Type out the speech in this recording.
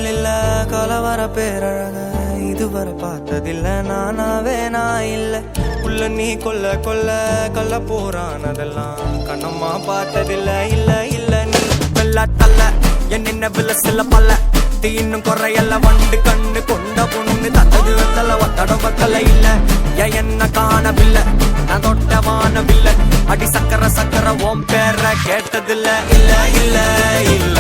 இல்ல கலவர பேரழக இதுவரை பார்த்ததில்ல நானாவே நான் இல்ல உள்ள நீ கொல்ல கொல்ல கள்ள போறானதெல்லாம் கண்ணம்மா பார்த்ததில்ல இல்ல இல்ல நீ வெள்ள தள்ள என்ன வில்ல சில பல்ல இன்னும் குறையல்ல வண்டு கண்ணு கொண்ட பொண்ணு தத்தது வெத்தல ஒத்தடம் பத்தல இல்ல என்ன காணவில்லை நான் தொட்ட வானவில்லை அடி சக்கர சக்கர ஓம் பேர கேட்டதில்ல இல்ல இல்ல இல்ல